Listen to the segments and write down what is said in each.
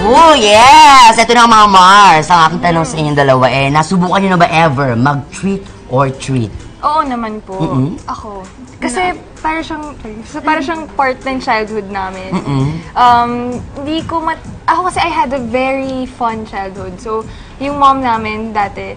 Oh, yes! Ito na mga Mars. Ang aking tanong sa inyong dalawa nasubukan nyo na ba ever mag-treat or treat? Oo naman po. Ako. Kasi para siyang part ng childhood namin. Ako kasi I had a very fun childhood. So, yung mom namin dati,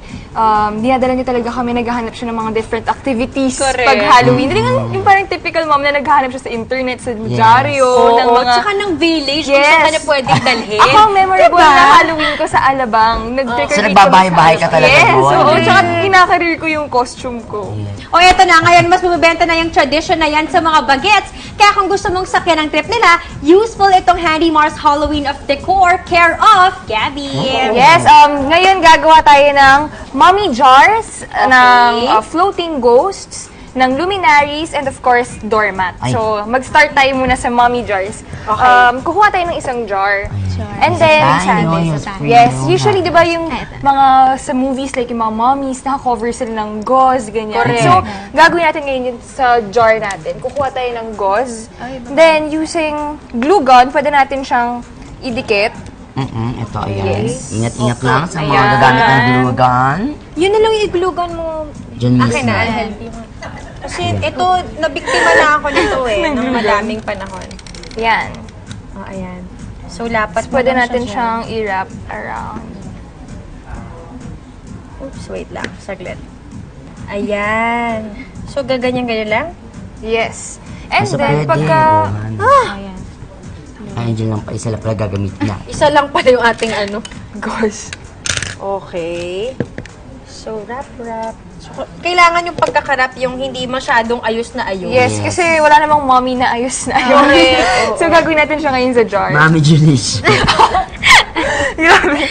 dinadala niya talaga kami, naghahanap siya ng mga different activities pag Halloween. Hindi yung parang typical mom na naghahanap siya sa internet, sa dyaryo, ng mga... Tsaka ng village, kung saan ka na pwedeng dalhin. Ako, memorable na Halloween ko sa Alabang. So, nagbabahay-bahay ka talaga doon? Yes, oo. Tsaka kinakareer ko yung costume ko. O eto na, ngayon mas bumibenta na yung tradition na yan sa mga bagets. Kaya kung gusto mong sakyan ang trip nila, useful itong Handy Mars Halloween of Decor, care of Gabby. Yes, ngayon gagawa tayo ng mummy jars, ng floating ghosts, ng luminaries, and of course, doormat. So, mag-start tayo muna sa mummy jars. Kukuha tayo ng isang jar. And then, yes, usually, di ba yung mga sa movies, like yung mga mummies, naka-cover sila ng gauze, ganyan. So, gagawin natin ngayon yun sa jar natin. Kukuha tayo ng gauze. Then, using glue gun, pwede natin siyang idikit. Ito, ayan. Ingat-ingat lang sa mga gagamit ng glue gun. Yun na lang yung glue gun mo. Diyan mismo. Akin na, I'll help you. Kasi ito, nabiktima na ako nito ng madaming panahon. Yan. Oh, ayan. So, lapat mo Pwede lang natin siya siyang i-wrap around. Oops, wait lang. Saglit. Ayan. So, gaganyan-ganyan lang? Yes. And So, then, pwede, pagka... ayan. Ayan, dyan lang pa. Isa lang pala gagamitin na. Isa lang pala yung ating ano. Gosh. Okay. So, wrap. So, kailangan yung pagkakarap yung hindi masyadong ayos na ayos. Yes, kasi wala namang mommy na ayos na ayos. Okay. So, gagawin natin siya ngayon sa jar. Mami Junice. Grabe.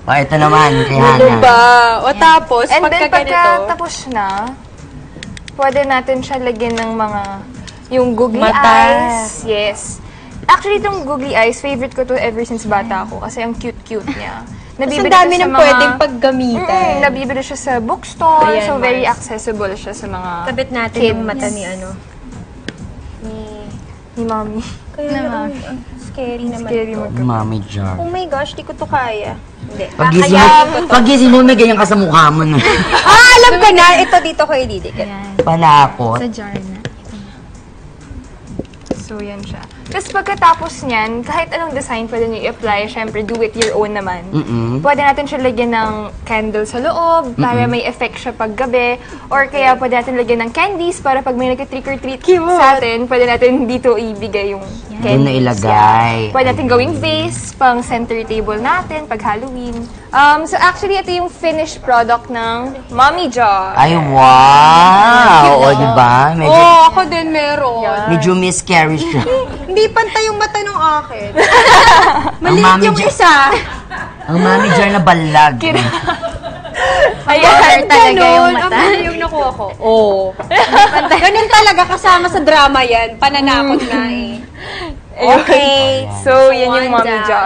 O, ito naman, kay Ano Hana. ba? O tapos, And then, pagka ganito, pagka tapos na, pwede natin siya lagyan ng mga, yung googly Mata. eyes. Yes. Actually, itong googly eyes, favorite ko to ever since bata ako kasi ang cute-cute niya. mas ang dami ng pwedeng paggamitan. Nabibili siya sa bookstore, Ayan, so very Mars. accessible siya sa mga Tabit natin kids. yung mata ni ano. Ni mommy. Kaya naman, scary naman Scary to. Mami jar. Oh my gosh, di ko to kaya. Hindi. Pagising mo, may ganyan ka sa mukha mo na. Alam ko na. Ito dito ko ididikit. Panakot. Sa jar na. So, yan siya. Tapos pagkatapos niyan, kahit anong design pwede nyo i-apply, syempre do it your own naman. Pwede natin siya lagyan ng candle sa loob para may effect siya pag gabi. Or kaya pwede natin lagyan ng candies para pag may nag-trick or treat sa atin, pwede natin dito ibigay yung Doon na candies. ilagay. Pwede natin gawing vase, pang center table natin pag Halloween. So actually, ito yung finished product ng Mommy Jar. Ay, wow! O, diba? Medyo, Ako din meron. medyo miscarry siya. Hindi pantay yung mata ng akin. Ang Maliit mami yung jar- isa. Ang mami jar na balag. Ayan, talaga yung Ang mata. mali yung nakuha ko. Oo. Ganun talaga kasama sa drama yan. Pananakot na eh. Okay. So, yan yung Mommy Jar.